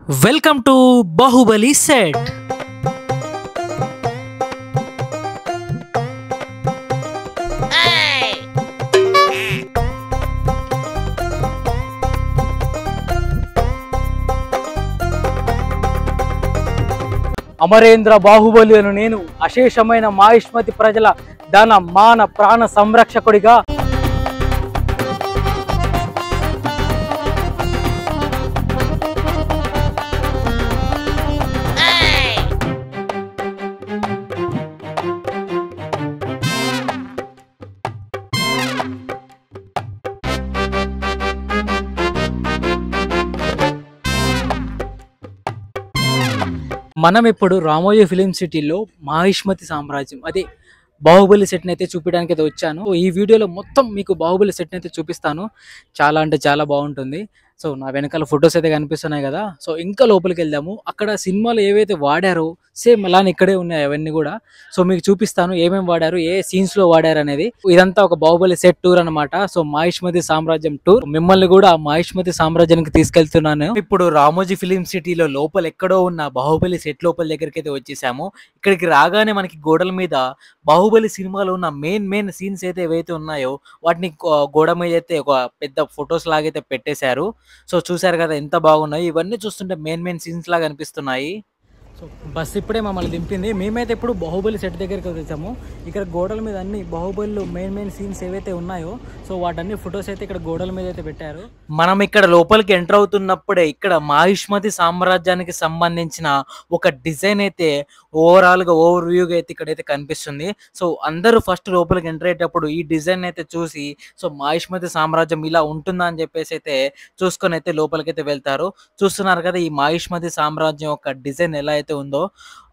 Welcome to Bahubali Set. Amarendra Baahubali అను నేను అశేషమైన మాహిష్మతి ప్రజల ధన మాన ప్రాణ సంరక్షకుడిగా మనం ఇప్పుడు రామోజీ ఫిలిం సిటీలో మాహిష్మతి సామ్రాజ్యం అదే బాహుబలి సెట్ని అయితే చూపించడానికి అయితే వచ్చాను. ఈ వీడియోలో మొత్తం మీకు బాహుబలి సెట్ని అయితే చూపిస్తాను. చాలా అంటే చాలా బాగుంటుంది. సో నా వెనకాల ఫొటోస్ అయితే కనిపిస్తున్నాయి కదా. సో ఇంకా లోపలికి వెళ్దాము. అక్కడ సినిమాలు ఏవైతే వాడారో సేమ్ అలానే ఇక్కడే ఉన్నాయి అవన్నీ కూడా. సో మీకు చూపిస్తాను ఏమేమి వాడారు, ఏ సీన్స్ లో వాడారు అనేది. ఇదంతా ఒక బాహుబలి సెట్ టూర్ అనమాట. సో మాహిష్మతి సామ్రాజ్యం టూర్. మిమ్మల్ని కూడా మాహిష్మతి సామ్రాజ్యానికి తీసుకెళ్తున్నాను. ఇప్పుడు రామోజీ ఫిలిం సిటీలో లోపల ఎక్కడో ఉన్న బాహుబలి సెట్ లోపల దగ్గరికి అయితే వచ్చేసాము. ఇక్కడికి రాగానే మనకి గోడల మీద బాహుబలి సినిమాలో ఉన్న మెయిన్ సీన్స్ అయితే ఏవైతే ఉన్నాయో వాటిని గోడ మీద అయితే ఒక పెద్ద ఫొటోస్ లాగైతే పెట్టేశారు. సో చూసారు కదా ఎంత బాగున్నాయి. ఇవన్నీ చూస్తుంటే మెయిన్ సీన్స్ లాగా అనిపిస్తున్నాయి. సో బస్ ఇప్పుడే మమ్మల్ని దింపింది. మేమైతే ఇప్పుడు బాహుబలి సెట్ దగ్గరికి వచ్చాము. ఇక్కడ గోడల మీద అన్ని బాహుబలిలో మెయిన్ సీన్స్ ఏవైతే ఉన్నాయో సో వాటన్ని ఫొటోస్ అయితే ఇక్కడ గోడల మీద అయితే పెట్టారు. మనం ఇక్కడ లోపలికి ఎంటర్ అవుతున్నప్పుడే ఇక్కడ మాహిష్మతి సామ్రాజ్యానికి సంబంధించిన ఒక డిజైన్ అయితే ఓవర్ వ్యూగా అయితే ఇక్కడైతే కనిపిస్తుంది. సో అందరూ ఫస్ట్ లోపలికి ఎంటర్ అయ్యేటప్పుడు ఈ డిజైన్ అయితే చూసి సో మాహిష్మతి సామ్రాజ్యం ఇలా ఉంటుందా అని చెప్పేసి అయితే చూసుకొని అయితే లోపలికైతే వెళ్తారు. చూస్తున్నారు కదా ఈ మాహిష్మతి సామ్రాజ్యం యొక్క డిజైన్ ఎలా అయితే ఉందో.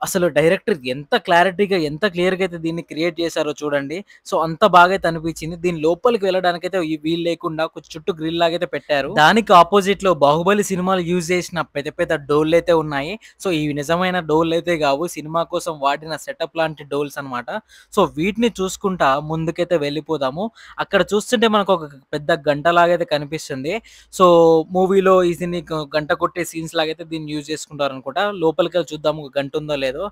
అసలు డైరెక్టర్ ఎంత క్లారిటీగా ఎంత క్లియర్గా అయితే దీన్ని క్రియేట్ చేశారో చూడండి. సో అంత బాగా అయితే అనిపించింది. దీని లోపలికి వెళ్ళడానికి అయితే ఈ వీలు లేకుండా కొంచెం చుట్టూ గ్రిల్ లాగైతే పెట్టారు. దానికి ఆపోజిట్ లో బాహుబలి సినిమాలు యూజ్ చేసిన పెద్ద డోర్లు అయితే ఉన్నాయి. సో ఇవి నిజమైన డోర్లు అయితే కావు, సినిమా కోసం వాడిన సెటప్ లాంటి డోర్స్ అనమాట. సో వీటిని చూసుకుంటా ముందుకైతే వెళ్ళిపోదాము. అక్కడ చూస్తుంటే మనకు ఒక పెద్ద గంట లాగైతే కనిపిస్తుంది. సో మూవీలో దీన్ని గంట కొట్టే సీన్స్ లాగైతే దీన్ని యూజ్ చేసుకుంటారు అనుకుంటా. లోపలికి వెళ్ళి చూద్దాము ఒక గంట ఉందో లేదో.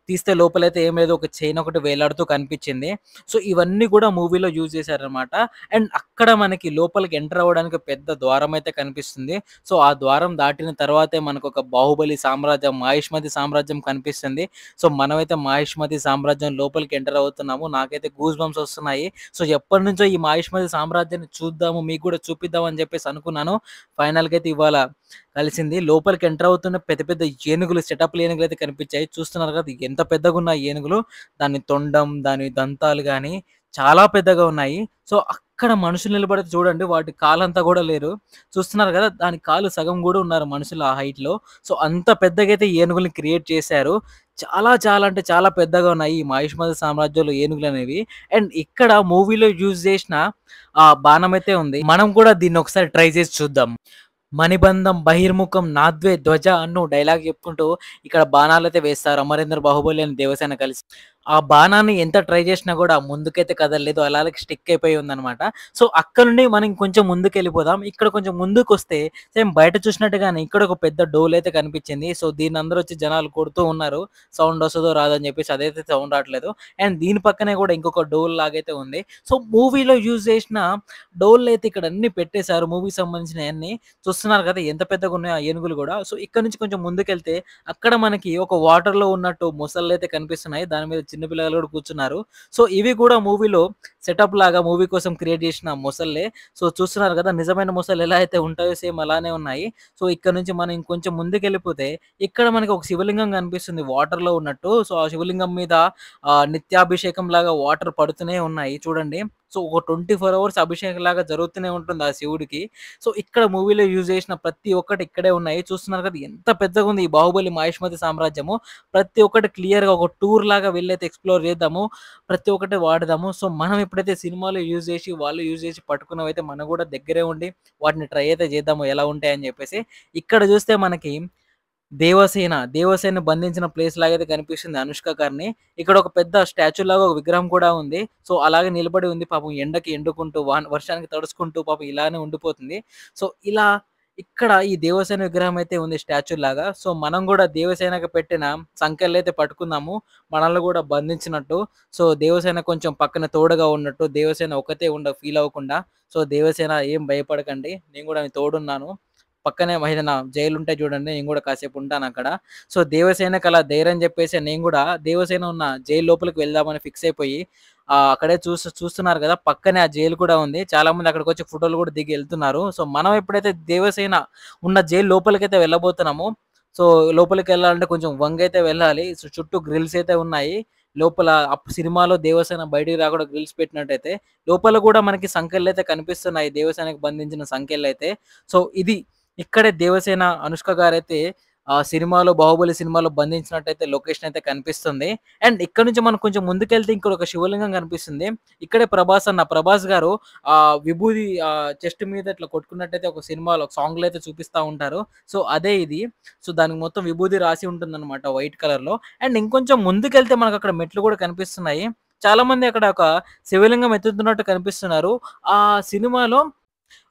తీస్తే లోపలైతే ఏం లేదు, ఒక చైన్ ఒకటి వేలాడుతూ కనిపించింది. సో ఇవన్నీ కూడా మూవీలో యూజ్ చేశారనమాట. అండ్ అక్కడ మనకి లోపలికి ఎంటర్ అవ్వడానికి పెద్ద ద్వారం అయితే కనిపిస్తుంది. సో ఆ ద్వారం దాటిన తర్వాతే మనకు ఒక బాహుబలి సామ్రాజ్యం మాహిష్మతి సామ్రాజ్యం కనిపిస్తుంది. సో మనమైతే మాహిష్మతి సామ్రాజ్యం లోపలికి ఎంటర్ అవుతున్నాము. నాకైతే గూస్ బంప్స్ వస్తున్నాయి. సో ఎప్పటి నుంచో ఈ మాహిష్మతి సామ్రాజ్యాన్ని చూద్దాము, మీకు కూడా చూపిద్దాం అని చెప్పేసి అనుకున్నాను. ఫైనల్గా అయితే ఇవాళ కలిసింది. లోపలికి ఎంటర్ అవుతున్న పెద్ద ఏనుగులు, సెటప్ ఏనుగులు అయితే కనిపించాయి. చూస్తున్నారు కదా ఎంత పెద్దగా ఉన్నాయి ఏనుగులు. దాని తొండం, దాని దంతాలు కానీ చాలా పెద్దగా ఉన్నాయి. సో అక్కడ మనుషులు నిలబడితే చూడండి, వాటి కాలంతా కూడా లేరు. చూస్తున్నారు కదా దాని కాలు సగం కూడా ఉన్నారు మనుషులు ఆ హైట్ లో. సో అంత పెద్దగా అయితే ఏనుగుల్ని క్రియేట్ చేశారు. చాలా అంటే చాలా పెద్దగా ఉన్నాయి ఈ మాహిష్మతి సామ్రాజ్యంలో ఏనుగులు అనేవి. అండ్ ఇక్కడ మూవీలో యూజ్ చేసిన ఆ బాణం అయితే ఉంది. మనం కూడా దీన్ని ఒకసారి ట్రై చేసి చూద్దాం. మణిబంధం బహిర్ముఖం నాద్వే ధ్వజ అన్ను డైలాగ్ చెప్పుకుంటూ ఇక్కడ బాణాలు అయితే వేస్తారు అమరేంద్ర బాహుబలి అని దేవసేన కలిసి. ఆ బాణాన్ని ఎంత ట్రై చేసినా కూడా ముందుకైతే కదలలేదు, అలాగే స్టిక్ అయిపోయి ఉందన్నమాట. సో అక్కడ నుండి మనం కొంచెం ముందుకు వెళ్ళిపోదాం. ఇక్కడ కొంచెం ముందుకు వస్తే సేమ్ బయట చూసినట్టుగానే ఇక్కడ ఒక పెద్ద డోల్ అయితే కనిపించింది. సో దీని అందరూ వచ్చి జనాలు కొడుతూ ఉన్నారు. సౌండ్ వస్తుందో రాదని చెప్పేసి, అదైతే సౌండ్ రావట్లేదు. అండ్ దీని పక్కనే కూడా ఇంకొక డోల్ లాగైతే ఉంది. సో మూవీలో యూజ్ చేసిన డోల్ అయితే ఇక్కడ అన్ని పెట్టేశారు, మూవీకి సంబంధించిన అన్ని. చూస్తున్నారు కదా ఎంత పెద్దగా ఉన్నాయి ఆ ఏనుగులు కూడా. సో ఇక్కడ నుంచి కొంచెం ముందుకెళ్తే అక్కడ మనకి ఒక వాటర్ లో ఉన్నట్టు మొసళ్ళు అయితే కనిపిస్తున్నాయి. దాని మీద చిన్న పిల్లలు కూడా కూర్చున్నారు. సో ఇవి కూడా మూవీలో సెటప్ లాగా మూవీ కోసం క్రియేట్ చేసిన మొసళ్ళే. సో చూస్తున్నారు కదా నిజమైన మొసళ్ళు ఎలా అయితే ఉంటాయో సేమ్ అలానే ఉన్నాయి. సో ఇక్కడ నుంచి మనం ఇంకొంచెం ముందుకెళ్ళిపోతే ఇక్కడ మనకి ఒక శివలింగం కనిపిస్తుంది వాటర్ లో ఉన్నట్టు. సో ఆ శివలింగం మీద నిత్యాభిషేకం లాగా వాటర్ పడుతూనే ఉన్నాయి చూడండి. సో ఒక 24 hours అభిషేకం లాగా జరుగుతూనే ఉంటుంది ఆ శివుడికి. సో ఇక్కడ మూవీలో యూజ్ చేసిన ప్రతి ఒక్కటి ఇక్కడే ఉన్నాయి. చూస్తున్నారు కదా ఎంత పెద్దగా ఉంది ఈ బాహుబలి మాహిష్మతి సామ్రాజ్యము. ప్రతి ఒక్కటి క్లియర్ గా ఒక టూర్ లాగా వెళ్ళైతే ఎక్స్ప్లోర్ చేద్దాము, ప్రతి ఒక్కటి వాడదాము. సో మనం ఎప్పుడైతే సినిమాలో యూజ్ చేసి వాళ్ళు యూజ్ చేసి పట్టుకున్నవైతే మనం కూడా దగ్గరే ఉండి వాటిని ట్రై అయితే చేద్దాము ఎలా ఉంటాయని చెప్పేసి. ఇక్కడ చూస్తే మనకి దేవసేన బంధించిన ప్లేస్ లాగైతే కనిపిస్తుంది అనుష్క గారిని. ఇక్కడ ఒక పెద్ద స్టాచ్యూ లాగా ఒక విగ్రహం కూడా ఉంది. సో అలాగే నిలబడి ఉంది. పాపం ఎండకి ఎండుకుంటూ వర్షానికి తడుచుకుంటూ పాపం ఇలానే ఉండిపోతుంది. సో ఇలా ఇక్కడ ఈ దేవసేన విగ్రహం అయితే ఉంది స్టాచ్యూ లాగా. సో, మనం గూడా దేవసేనకి పెట్టిన సంకెళ్ళైతే పట్టుకుందాము. మనల్ని గూడా బంధించినట్టు. సో, దేవసేన కొంచెం పక్కన తోడుగా ఉన్నట్టు. దేవసేన ఒక్కతే ఫీల్ అవ్వకుండా. సో, దేవసేన ఏం భయపడకండి. నేను గూడా మీకు తోడున్నాను. పక్కనే ఏదైనా జైలుంటాయి చూడండి. నేను గూడా కాసేపు ఉంటానక్కడ. సో, దేవసేనకి అలా ధైర్యం జెప్పేసి నేను గూడా దేవసేన ఉన్న జైలు లోపలికి వెళ్దామని ఫిక్స్ అయిపోయి అక్కడే చూస్తున్నారు గదా! పక్కనే ఆ జైలు కూడా ఉంది. చాలామంది అక్కడికొచ్చి ఫోటోలు గూడా దిగి ఎళ్తున్నారు. సో, మనం ఎప్పుడైతే దేవసేన ఉన్న జైలు లోపలికైతే వెళ్ళబోతున్నామో, సో, లోపలికెళ్ళాలంటే కొంచెం వంగైతే వెళ్ళాలి. సో, చుట్టూ గ్రిల్స్ అయితే ఉన్నాయి. లోపల సినిమాలో దేవసేన బయటికి రాకుండా గ్రిల్స్ పెట్టినట్టయితే, లోపల గూడా మనకి సంకెళ్ళైతే కనిపిస్తున్నాయి. దేవసేనకి బంధించిన సంకెళ్ళైతే. సో, ఇది ఇక్కడే దేవసేన, అనుష్క గారైతే సినిమాలో 'బాహుబలి' సినిమాలో బంధించినట్టయితే లొకేషన్ అయితే కనిపిస్తుంది. అండ్ ఇక్కడ నుంచి మనం కొంచెం ముందుకెళ్తే ఇంకొక శివలింగం కనిపిస్తుంది. ఇక్కడే ప్రభాస్ గారు విభూది చెస్ట్ మీద ఇట్లా కొట్టుకున్నట్టయితే ఒక సినిమాలో ఒక సాంగ్‌లో అయితే చూపిస్తా ఉంటారు. సో, అదే ఇది. సో, దానికి మొత్తం విభూది రాసి ఉంటుందన్నమాట వైట్ కలర్‌లో. అండ్ ఇంకొంచెం ముందుకెళ్తే మనకక్కడ మెట్లు కూడా కనిపిస్తున్నాయి. చాలామంది అక్కడ ఒక శివలింగం ఎత్తుతున్నట్టు కనిపిస్తున్నారు. ఆ సినిమాలో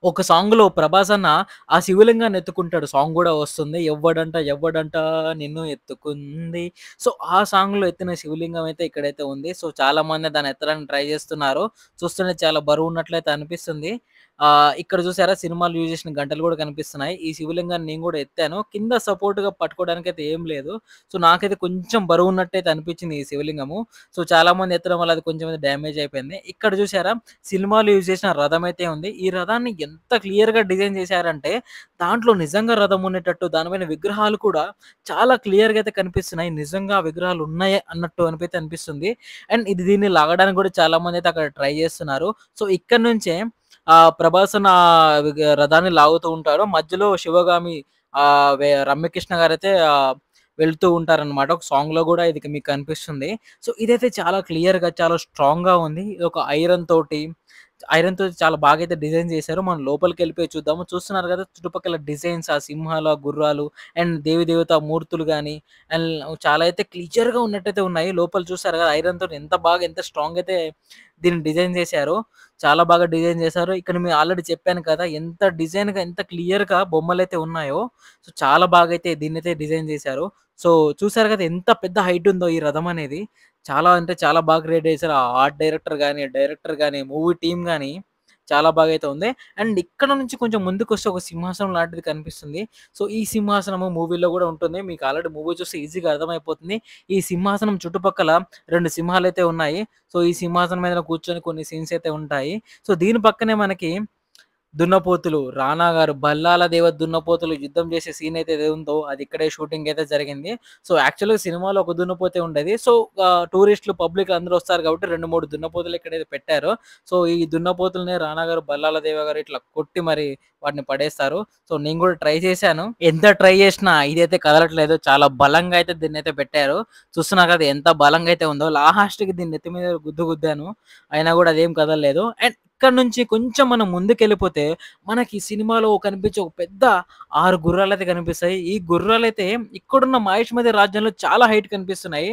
ఒక సాంగ్‌లో 'ప్రభాస్' అన్న ఆ శివలింగాన్ని ఎత్తుకుంటాడు. సాంగ్ గూడా వస్తుంది. ఎవ్వడంట నిన్ను ఎత్తుకుంది. సో, ఆ సాంగ్‌లో ఎత్తిన శివలింగం అయితే ఇక్కడైతే ఉంది. సో, చాలామంది దాన్ని ఎత్తడానికి ట్రై చేస్తున్నారు. చూస్తుంటే చాలా బరువున్నట్లయితే అనిపిస్తుంది. ఇక్కడ చూసారా సినిమాలో యూజ్ చేసిన గంటలు గూడా కనిపిస్తున్నాయి. ఈ శివలింగాన్ని నేను గూడా ఎత్తాను. కింద సపోర్ట్‌గా పట్టుకోవడానికైతే ఏం లేదు. సో, నాకైతే కొంచెం బరువున్నట్టయితే అనిపించింది ఈ శివలింగము. సో, చాలామంది ఎత్తడం వల్ల అది కొంచెం డ్యామేజ్ అయిపోయింది. ఇక్కడ చూసారా సినిమాలో యూజ్ చేసిన రథం అయితే ఉంది. ఈ రథాన్ని ఎంత క్లియర్‌గా డిజైన్ చేశారంటే, దాంట్లో నిజంగా రథం ఉండేటట్టు, దానిపైన విగ్రహాలు కూడా చాలా క్లియర్‌గా అయితే కనిపిస్తున్నాయి. నిజంగా ఆ విగ్రహాలు ఉన్నాయే అన్నట్టు అనిపిస్తుంది. అండ్ దీన్ని లాగడానికి కూడా చాలామంది అయితే అక్కడ ట్రై చేస్తున్నారు. సో, ఇక్కడి నుంచే ప్రభాస్ అన్న రథాన్ని లాగుతూ ఉంటాడు. మధ్యలో శివగామి రమ్యకృష్ణ గారైతే వెళ్తూ ఉంటారనమాట. ఒక సాంగ్‌లో గూడా ఇది మీకు కనిపిస్తుంది. సో, ఇదైతే చాలా క్లియర్‌గా, చాలా స్ట్రాంగ్‌గా ఉంది. ఇదొక ఐరన్‌తో చాలా బాగా అయితే డిజైన్ చేశారు. మనం లోపలికెళ్ళిపోయి చూద్దాము. చూస్తున్నారు కదా! చుట్టుపక్కల డిజైన్స్, ఆ సింహాలు, ఆ గుర్రాలు అండ్ దేవతా మూర్తులు గాని, అండ్ చాలా అయితే క్లియర్‌గా ఉన్నట్టయితే ఉన్నాయి. లోపల చూసారు కదా! ఐరన్‌తోని ఎంత స్ట్రాంగ్ అయితే దీన్ని డిజైన్ చేశారో, చాలా బాగా డిజైన్ చేశారు. ఇక్కడ నేను ఆల్రెడీ చెప్పాను కదా! ఎంత డిజైన్‌గా, ఎంత క్లియర్‌గా బొమ్మలైతే ఉన్నాయో, సో, చాలా బాగా అయితే దీన్నైతే డిజైన్ చేశారు. సో, చూసారు కదా! ఎంత పెద్ద హైట్ ఉందో ఈ రథం అనేది. చాలా అంటే చాలా బాగా క్రియేట్ చేశారు. ఆ ఆర్ట్ డైరెక్టర్ గాని, మూవీ టీమ్ గాని చాలా బాగా అయితే ఉంది. అండ్ ఇక్కడ నుంచి కొంచెం ముందుకొస్తే ఒక సింహాసనం లాంటిది కనిపిస్తుంది. సో, ఈ సింహాసనము మూవీలో గూడా ఉంటుంది. మీకు ఆల్రెడీ మూవీ చూస్తే ఈజీగా అర్థమైపోతుంది. ఈ సింహాసనం చుట్టుపక్కల 2 సింహాలైతే ఉన్నాయి. సో, ఈ సింహాసనం మీద కూర్చొని కొన్ని సీన్స్ అయితే ఉంటాయి. సో, దీని పక్కనే మనకి దున్నపోతులు. 'రానా' గారు 'భల్లాల దేవ' దున్నపోతులు యుద్ధం చేసే సీన్ అయితే ఏది ఉందో అది ఇక్కడే షూటింగ్ అయితే జరిగింది. సో, యాక్చువల్‌గా సినిమాలో ఒక దున్నపోతే ఉండేది. సో, టూరిస్టులు పబ్లిక్ అందరూ వస్తారు కాబట్టి 2, 3 దున్నపోతులు ఇక్కడైతే పెట్టారు. సో, ఈ దున్నపోతులనే 'రానా' గారు 'భల్లాల దేవ' గారు ఇట్లా కొట్టి మరి వాటిని పడేస్తారు. సో, నేను కూడా ట్రై చేశాను. ఎంత ట్రై చేసినా ఇదైతే కదలట్లేదు. చాలా బలంగా అయితే దీన్నైతే పెట్టారు. చూస్తున్నారు కదా! ఎంత బలంగా అయితే ఉందో. లాస్ట్‌కి దీని నెత్తి మీద గుద్దాను. అయినా కూడా అదేం కదలలేదు. అండ్ ఇక్కడ నుంచి కొంచెం మనం ముందుకెళ్ళిపోతే మనకి సినిమాలో కనిపించే ఒక పెద్ద 6 గుర్రాలైతే కనిపిస్తాయి. ఈ గుర్రాలైతే ఇక్కడున్న మహేష్మతి రాజ్యంలో చాలా హైట్ కనిపిస్తున్నాయి.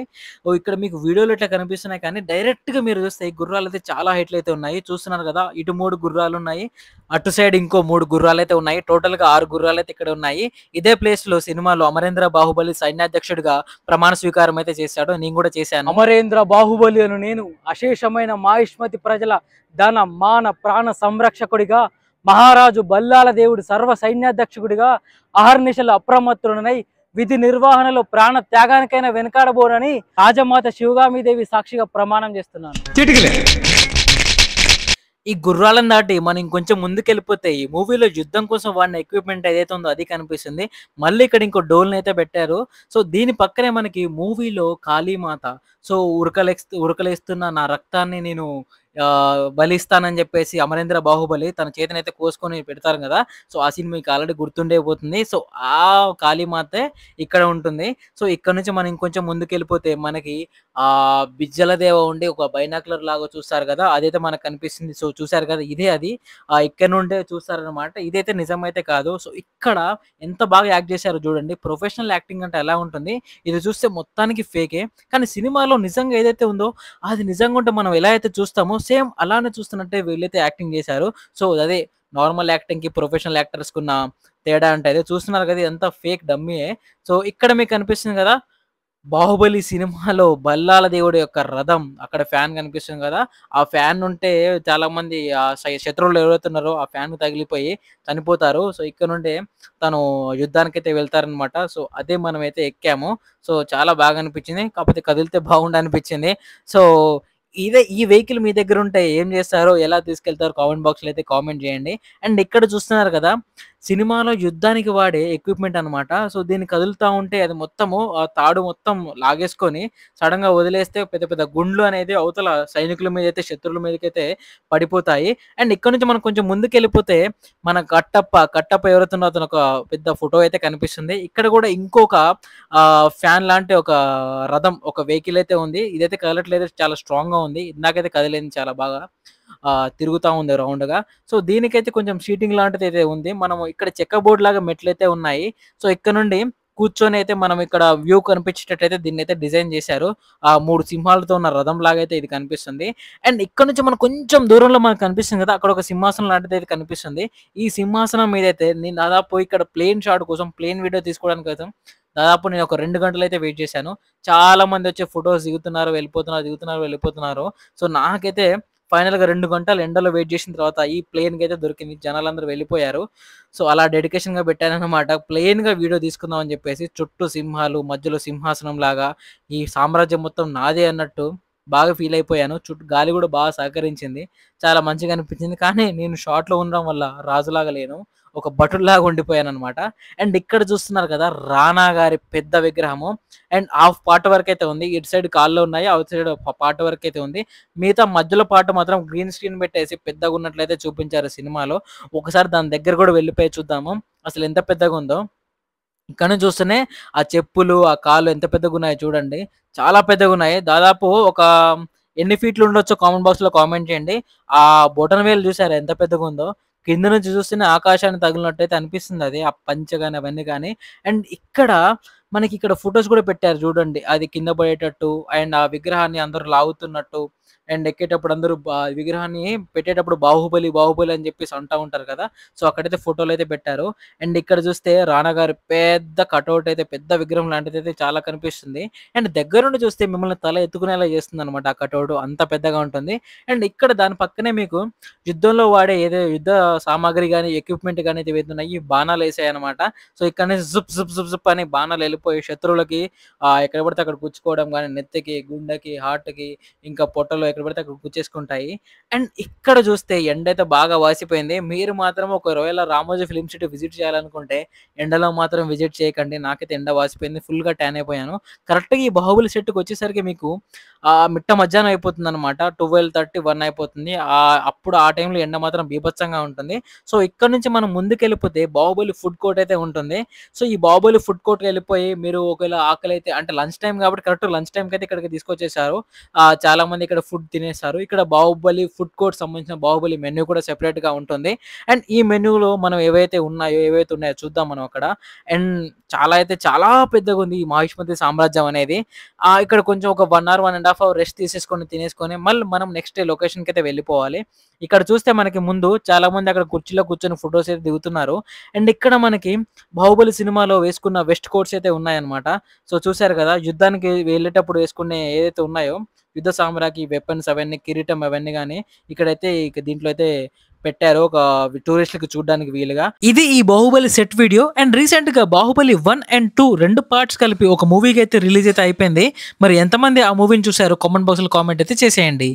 ఇక్కడ మీకు వీడియోలో ఇట్లా కనిపిస్తున్నాయి కానీ డైరెక్ట్‌గా మీరు చూస్తే ఈ గుర్రాలైతే చాలా హైట్‌లో అయితే ఉన్నాయి. చూస్తున్నారు కదా! ఇటు 3 గుర్రాలున్నాయి. అటు సైడ్ ఇంకో 3 గుర్రాలైతే ఉన్నాయి. టోటల్‌గా 6 గుర్రాలైతే ఇక్కడ ఉన్నాయి. ఇదే ప్లేస్‌లో సినిమాలో అమరేంద్ర బాహుబలి సైన్యాధ్యక్షుడిగా ప్రమాణ స్వీకారం అయితే చేశాడు. నేను కూడా చేశాను. అమరేంద్ర బాహుబలి అను నేను అశేషమైన మహిష్మతి ప్రజల ధన మాన ప్రాణ సంరక్షకుడిగా మహారాజు బల్లాల దేవుడి సర్వ సైన్యాధ్యక్షుడిగా అహర్నిశలు అప్రమత్తుడనై విధి నిర్వహణలో ప్రాణ త్యాగానికైనా వెనకాడబోనని రాజమాత శివగామిదేవి సాక్షిగా ప్రమాణం చేస్తున్నాను. ఈ గుర్రాలను దాటి మనం ఇంకొంచెం ముందుకెళ్ళిపోతే ఈ మూవీలో యుద్ధం కోసం వాడిన ఎక్విప్మెంట్ ఏదైతే ఉందో అది కనిపిస్తుంది. మళ్ళీ ఇక్కడ ఇంకో డోల్‌నైతే పెట్టారు. సో, దీని పక్కనే మనకి మూవీలో కాళీమాత సో, ఉరకలేస్తున్న నా రక్తాన్ని నేను బలిస్తానని చెప్పేసి అమరేంద్ర బాహుబలి తన చేతినైతే కోసుకొని పెడతారు కదా! సో, ఆ సీన్ మీకు ఆల్రెడీ గుర్తుండే పోతుంది. సో, ఆ కాళీమాతే ఇక్కడ ఉంటుంది. సో, ఇక్కడ నుంచి మనం ఇంకొంచెం ముందుకెళ్ళిపోతే మనకి బిజ్జల దేవ ఉండి ఒక బైనాక్యులర్ లాగా చూస్తారు కదా! అదైతే మనకు కనిపిస్తుంది. సో, చూసారు కదా! ఇదే అది. ఇక్కడ నుండే చూస్తారనమాట. ఇదైతే నిజమైతే కాదు. సో, ఇక్కడ ఎంత బాగా యాక్ట్ చేశారో చూడండి. ప్రొఫెషనల్ యాక్టింగ్ అంటే ఎలా ఉంటుంది? ఇది చూస్తే మొత్తానికి ఫేకే. కానీ సినిమాలో నిజంగా ఏదైతే ఉందో అది నిజంగా ఉంటే మనం ఎలా అయితే చూస్తామో సేమ్ అలానే చూస్తున్నట్టే వీళ్ళైతే యాక్టింగ్ చేశారు. సో, అదే నార్మల్ యాక్టింగ్‌కి, ప్రొఫెషనల్ యాక్టర్స్‌కున్న తేడా అంటే అదే. చూస్తున్నారు కదా! ఇదంతా ఫేక్ డమ్మీయే. సో, ఇక్కడ మీకు కనిపిస్తుంది కదా! 'బాహుబలి' సినిమాలో బల్లాల దేవుడి యొక్క రథం అక్కడ ఫ్యాన్ కనిపిస్తుంది కదా! ఆ ఫ్యాన్ ఉంటే చాలామంది శత్రువులు ఎవరైతే ఉన్నారో ఆ ఫ్యాన్‌కి తగిలిపోయి చనిపోతారు. సో, ఇక్కడ నుండే తను యుద్ధానికైతే వెళ్తారనమాట. సో, అదే మనమైతే ఎక్కాము. సో, చాలా బాగా అనిపించింది. కాకపోతే కదిలితే బాగుండు అనిపించింది. సో, ఈ వెహికల్ మీ దగ్గరుంటే ఏం చేస్తారు? ఎలా తీసుకెళ్తారు? కామెంట్ బాక్స్‌లో అయితే కామెంట్ చేయండి. అండ్ ఇక్కడ చూస్తున్నారు కదా! సినిమాలో యుద్ధానికి వాడే ఎక్విప్‌మెంట్ అనమాట. సో, దీన్ని కదులుతా ఉంటే అది మొత్తము ఆ తాడు మొత్తం లాగేసుకొని సడెన్‌గా వదిలేస్తే పెద్ద పెద్ద గుండ్లు అనేది అవతల సైనికుల మీదైతే శత్రువుల మీదకైతే పడిపోతాయి. అండ్ ఇక్కడ నుంచి మనం కొంచెం ముందుకెళ్ళిపోతే మన కట్టప్ప ఎవరైతే ఉన్నారో అతను ఒక పెద్ద ఫోటో అయితే కనిపిస్తుంది. ఇక్కడ కూడా ఇంకొక ఫ్యాన్ లాంటి ఒక రథం, ఒక వెహికల్ అయితే ఉంది. ఇదైతే కదలట్లేదు. చాలా స్ట్రాంగ్‌గా ఉంది. ఇందాకైతే కదిలింది చాలా బాగా. తిరుగుతా ఉంది రౌండ్‌గా. సో, దీనికైతే కొంచెం సీటింగ్ లాంటిదైతే ఉంది. మనము ఇక్కడ చెక్క బోర్డ్ లాగా మెట్లయితే ఉన్నాయి. సో, ఇక్కడ నుండి కూర్చొనైతే మనం ఇక్కడ వ్యూ కనిపించేటట్టయితే దీన్నైతే డిజైన్ చేశారు. 3 సింహాలతో ఉన్న రథం లాగైతే ఇది కనిపిస్తుంది. అండ్ ఇక్కడ నుంచి మనం కొంచెం దూరంలో మనకు కనిపిస్తుంది కదా! అక్కడ ఒక సింహాసనం లాంటిదైతే కనిపిస్తుంది. ఈ సింహాసనం మీదైతే నేను దాదాపు ఇక్కడ ప్లేన్ షాట్ కోసం, ప్లేన్ వీడియో తీసుకోవడానికి కోసం దాదాపు నేను ఒక 2 గంటలైతే వెయిట్ చేశాను. చాలా మందొచ్చి ఫోటోస్ దిగుతున్నారు, వెళ్ళిపోతున్నారు, దిగుతున్నారు, వెళ్ళిపోతున్నారు. సో, నాకైతే ఫైనల్‌గా 2 గంటలు ఎండలో వెయిట్ చేసిన తర్వాత ఈ ప్లేన్‌కైతే దొరికింది. జనాలందరూ వెళ్ళిపోయారు. సో, అలా డెడికేషన్‌గా పెట్టాననమాట. ప్లెయిన్‌గా వీడియో తీసుకుందాం అని చెప్పేసి. చుట్టూ సింహాలు, మధ్యలో సింహాసనంలాగా ఈ సామ్రాజ్యం మొత్తం నాదే అన్నట్టు బాగా ఫీల్ అయిపోయాను. చుట్టూ గాలి కూడా బాగా సహకరించింది. చాలా మంచిగా అనిపించింది. కానీ నేను షాట్‌లో ఉండడం వల్ల రాజులాగా లేను. ఒక భటుడిలాగా ఉండిపోయాననమాట. అండ్ ఇక్కడ చూస్తున్నారు కదా! రాణా గారి పెద్ద విగ్రహము. అండ్ హాఫ్ పార్ట్ వరకైతే ఉంది. ఇటు సైడ్ కాళ్ళు ఉన్నాయి. అవతల సైడ్ పార్ట్ వరకైతే ఉంది. మిగతా మధ్యలో పార్ట్ మాత్రం గ్రీన్ స్క్రీన్ పెట్టేసి పెద్దగున్నట్లయితే చూపించారు సినిమాలో. ఒకసారి దాని దగ్గర కూడా వెళ్ళిపోయి చూద్దాము. అసలు ఎంత పెద్దగుందో. ఇక్కడ నుంచి చూస్తేనే ఆ చెప్పులు, ఆ కాళ్ళు ఎంత పెద్దగున్నాయో చూడండి. చాలా పెద్దగున్నాయి. దాదాపు ఒక ఎన్ని ఫీట్లు ఉండొచ్చో కామెంట్ బాక్స్‌లో కామెంట్ చేయండి. ఆ బొటనవేలు చూసారా ఎంత పెద్దగుందో. కింద నుంచి చూస్తేనే ఆకాశానికి తగిలినట్టయితే అనిపిస్తుందది. ఆ పంచె గాని అవన్నీ గాని. అండ్ ఇక్కడ మనకిక్కడ ఫోటోస్ కూడా పెట్టారు చూడండి. అది కింద పడేటట్టు అండ్ ఆ విగ్రహాన్ని అందరూ లాగుతున్నట్టు అండ్ ఎక్కేటప్పుడు అందరూ విగ్రహాన్ని పెట్టేటప్పుడు బాహుబలి, బాహుబలి అని చెప్పేసి అంటా ఉంటారు కదా! సో, అక్కడైతే ఫోటోలైతే పెట్టారు. అండ్ ఇక్కడ చూస్తే రానా గారి పెద్ద కటౌట్ అయితే పెద్ద విగ్రహం లాంటిదైతే చాలా కనిపిస్తుంది. అండ్ దగ్గరుండి చూస్తే మిమ్మల్ని తల ఎత్తుకునేలా చేస్తుందనమాట ఆ కటౌట్. అంత పెద్దగా ఉంటుంది. అండ్ ఇక్కడ దాని పక్కనే మీకు యుద్ధంలో వాడే యుద్ధ సామాగ్రి గాని, ఎక్విప్‌మెంట్ గాని ఏవైతే ఉన్నాయో బాణాలేసాయన్నమాట. సో, ఇక్కడ నుంచి జుప్ జుప్ జుప్ జుప్ అని బాణాలెళ్ళిపోయి శత్రువులకి ఎక్కడ పడితే అక్కడ గుచ్చుకోవడం గాని, నెత్తికి, గుండెకి, హార్ట్‌కి ఇంకా పొట్టలో ఎక్కడ పడితే అక్కడ గుచ్చేసుకుంటాయి. అండ్ ఇక్కడ చూస్తే ఎండైతే బాగా వాసిపోయింది. మీరు మాత్రం ఒకవేళ రామోజీ ఫిల్మ్ సిటీ విజిట్ చేయాలనుకుంటే ఎండలో మాత్రం విజిట్ చేయకండి. నాకైతే ఎండ వాసిపోయింది. ఫుల్‌గా ట్యాన్ అయిపోయాను. కరెక్ట్‌గా ఈ బాహుబలి సెట్‌కొచ్చేసరికి మీకు మిట్ట మధ్యాహ్నం అయిపోతుందనమాట. 12:30, 1 అయిపోతుంది. అప్పుడు ఆ టైంలో ఎండ మాత్రం బీభత్సంగా ఉంటుంది. సో, ఇక్కడ నుంచి మనం ముందుకెళ్ళిపోతే బాహుబలి ఫుడ్ కోర్ట్ అయితే ఉంటుంది. సో, ఈ బాహుబలి ఫుడ్ కోర్ట్‌కెళ్ళిపోయి మీరు ఒకవేళ ఆకలైతే అంటే లంచ్ టైమ్ కాబట్టి కరెక్ట్ లంచ్ టైమ్‌కైతే ఇక్కడికి తీసుకొచ్చేసారు. చాలామంది ఇక్కడ ఫుడ్ తినేసారు. ఇక్కడ బాహుబలి ఫుడ్ కోర్ట్ సంబంధించిన బాహుబలి మెన్యూ కూడా సెపరేట్‌గా ఉంటుంది. అండ్ ఈ మెన్యూలో మనం ఏవైతే ఉన్నాయో చూద్దాం మనం అక్కడ. అండ్ చాలా పెద్దగుంది ఈ మాహిష్మతి సామ్రాజ్యం అనేది. ఇక్కడ కొంచెం ఒక 1 అవర్, 1 ½ అవర్ రెస్ట్ తీసేసుకొని, తినేసుకొని మళ్ళీ మనం నెక్స్ట్ డే లొకేషన్‌కైతే వెళ్ళిపోవాలి. ఇక్కడ చూస్తే మనకి ముందు చాలామంది అక్కడ కుర్చీలో కూర్చొని ఫోటోస్ అయితే దిగుతున్నారు. అండ్ ఇక్కడ మనకి బాహుబలి సినిమాలో వేసుకున్న వెస్ట్ కోట్స్ అయితే ఉన్నాయన్నమాట. సో, చూసారు కదా! యుద్ధానికి వెళ్ళేటప్పుడు వేసుకునే ఏదైతే ఉన్నాయో యుద్ధ సామగ్రి, వెపన్స్ అవన్నీ, కిరీటం అవన్నీ గాని ఇక్కడైతే దీంట్లో అయితే పెట్టారు. ఒక టూరిస్ట్‌లకి చూడడానికి వీలుగా. ఇది ఈ బాహుబలి సెట్ వీడియో. అండ్ రీసెంట్‌గా బాహుబలి 1 అండ్ 2 2 పార్ట్స్ కలిపి ఒక మూవీకి అయితే రిలీజ్ అయితే అయిపోయింది. మరి ఎంతమంది ఆ మూవీని చూసారో కామెంట్ బాక్స్‌లో కామెంట్ అయితే చేసేయండి.